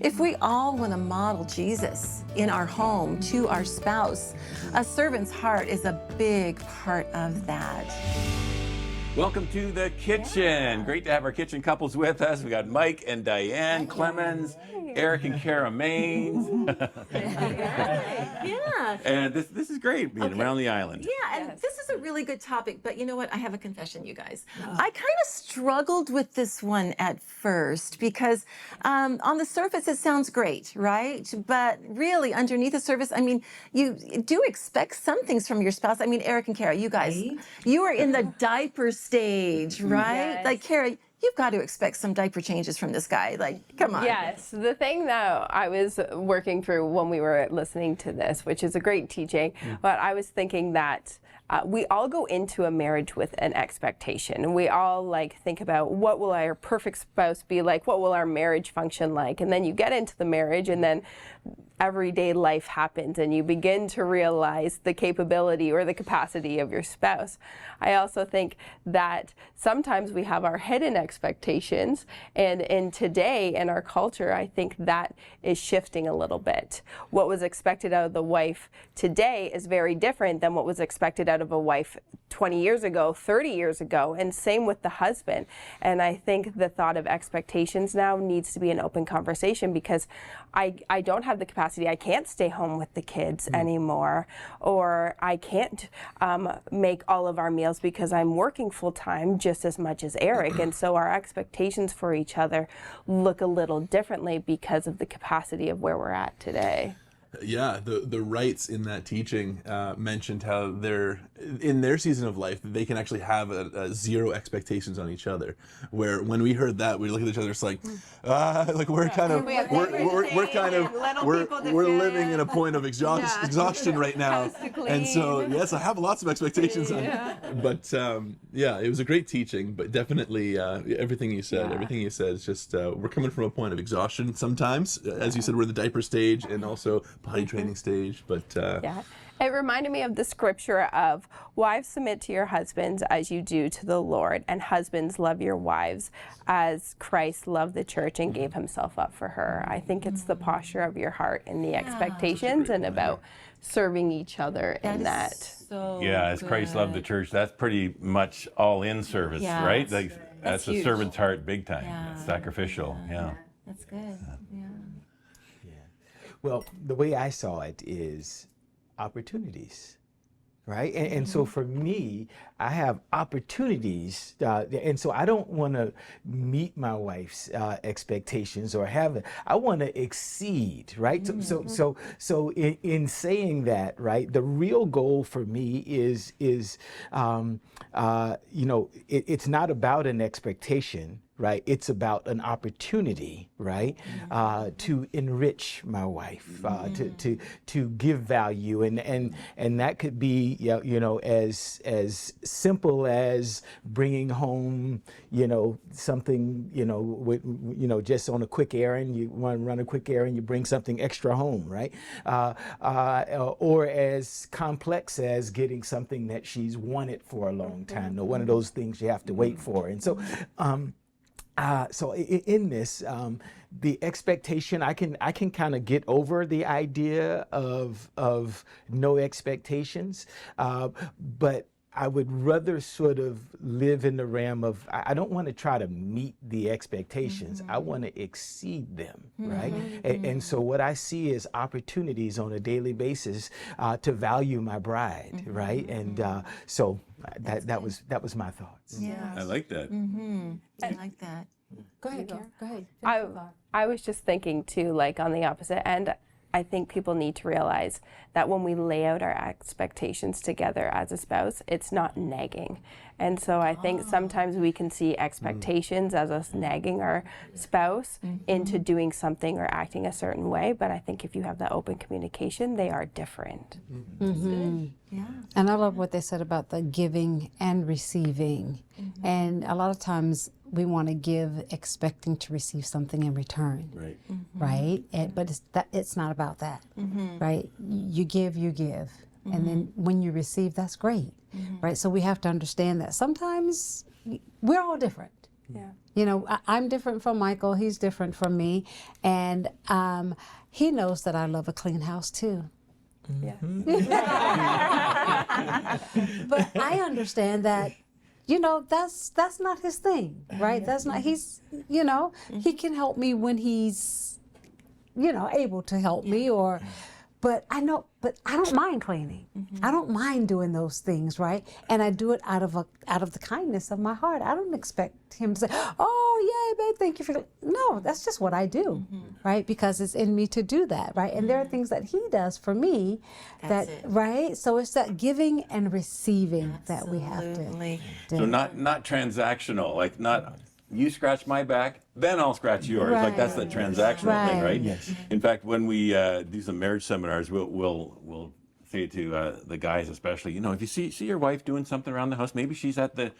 If we all want to model Jesus in our home to our spouse, a servant's heart is a big part of that. Welcome to the kitchen. Yeah. Great to have our kitchen couples with us. We got Mike and Diane Clemens, Eric and Kara Maines. Yeah. And this is great being around the island. Yeah, and this is a really good topic, but you know what? I have a confession, you guys. I kind of struggled with this one at first because on the surface it sounds great, right? But really, underneath the surface, I mean, you do expect some things from your spouse. I mean, Eric and Kara, you guys, you are in the diaper stage, right? Yes. Like, Kara, you've got to expect some diaper changes from this guy. Like, come on. Yes, the thing that I was working through when we were listening to this, which is a great teaching, but I was thinking that we all go into a marriage with an expectation. We all think about what will our perfect spouse be like, what will our marriage function like, and then you get into the marriage and then everyday life happens and you begin to realize the capability or the capacity of your spouse. I also think that sometimes we have our hidden expectations, and in today in our culture, I think that is shifting a little bit. What was expected out of the wife today is very different than what was expected out of a wife 20 years ago, 30 years ago, and same with the husband. And I think the thought of expectations now needs to be an open conversation, because I don't have the capacity. I can't stay home with the kids anymore, or I can't make all of our meals because I'm working full time just as much as Eric. And so our expectations for each other look a little differently because of the capacity of where we're at today. Yeah, the Wrights in that teaching mentioned how they're in their season of life they can actually have a zero expectations on each other. Where when we heard that, we look at each other, it's like we're kind of we're living in a point of exhaustion right now, and so yes, I have lots of expectations on it. But it was a great teaching. But definitely everything you said is just we're coming from a point of exhaustion sometimes. As you said, we're in the diaper stage and also potty training stage, but it reminded me of the scripture of wives, submit to your husbands as you do to the Lord, and husbands, love your wives as Christ loved the church and gave himself up for her. I think it's the posture of your heart and the expectations and about serving each other in that. So As Christ loved the church, that's pretty much all in service, right? That's a huge. servant's heart, big time. Yeah. It's sacrificial. Yeah. That's good. Yeah. Well, the way I saw it is opportunities, right? And so for me, I have opportunities, and so I don't want to meet my wife's expectations or have it. I want to exceed, right? So in saying that, right, the real goal for me is it's not about an expectation. Right, it's about an opportunity, right, to enrich my wife, to give value, and that could be as simple as bringing home something with just on a quick errand. You want to run a quick errand, you bring something extra home, right, or as complex as getting something that she's wanted for a long time. One of those things you have to wait for, and so. So in this, the expectation, I can kind of get over the idea of no expectations, but I would rather sort of live in the realm of, I don't want to try to meet the expectations. I want to exceed them, right? And so what I see is opportunities on a daily basis to value my bride, right? And so that was my thoughts. Yeah. I like that. I like that. Go ahead, Kara. Go ahead. I was just thinking too, on the opposite end, I think people need to realize that when we lay out our expectations together as a spouse, it's not nagging. And so I think sometimes we can see expectations as us nagging our spouse into doing something or acting a certain way. But I think if you have that open communication, they are different. Yeah. And I love what they said about the giving and receiving. And a lot of times we want to give expecting to receive something in return. right. Right? But it's not about that. Right? You give. And then when you receive, that's great. Right? So we have to understand that sometimes we're all different. Yeah. You know, I'm different from Michael. He's different from me. And he knows that I love a clean house too. Yeah. But I understand that, you know, that's not his thing, right? That's not, he's, you know, he can help me when he's, you know, able to help me, or, but I don't mind cleaning. I don't mind doing those things, right? And I do it out of the kindness of my heart. I don't expect him to say, "Oh, yay, babe, thank you for." No, that's just what I do, right? Because it's in me to do that, right? And there are things that he does for me, right? So it's that giving and receiving that we have to do. So not transactional, like not you scratch my back, then I'll scratch yours. Like that's the transactional thing, right? Yes. In fact, when we do some marriage seminars, we'll say to the guys especially, you know, if you see your wife doing something around the house, maybe she's at the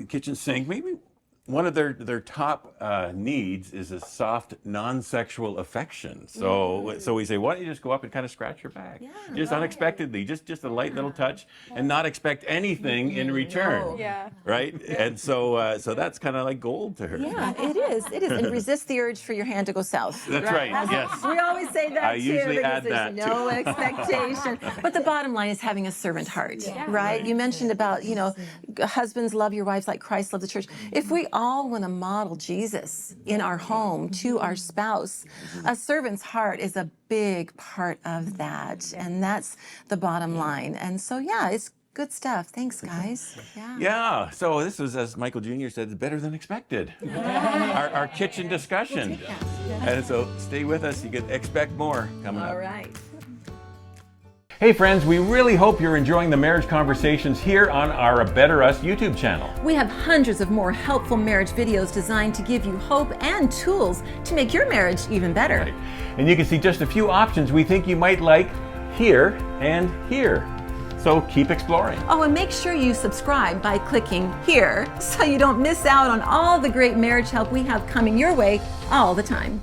kitchen sink, maybe one of their top needs is a soft, non-sexual affection. So we say, why don't you just go up and kind of scratch her back, just unexpectedly, just a light little touch, and not expect anything in return, Yeah. right? And so that's kind of like gold to her. Yeah, it is. It is. And resist the urge for your hand to go south. That's right. Yes. We always say that I too. usually because add there's that, no too. expectation. But the bottom line is having a servant heart, right? You mentioned about, you know, husbands love your wives like Christ loved the church. If we all want to model Jesus in our home to our spouse, a servant's heart is a big part of that. And that's the bottom line. And so, yeah, it's good stuff. Thanks, guys. Yeah, so this was, as Michael Jr. said, better than expected. Our kitchen discussion. And so stay with us. You can expect more coming up. All right. Hey friends, we really hope you're enjoying the marriage conversations here on our A Better Us YouTube channel. We have hundreds of more helpful marriage videos designed to give you hope and tools to make your marriage even better. Right. And you can see just a few options we think you might like here and here. So keep exploring. Oh, and make sure you subscribe by clicking here so you don't miss out on all the great marriage help we have coming your way all the time.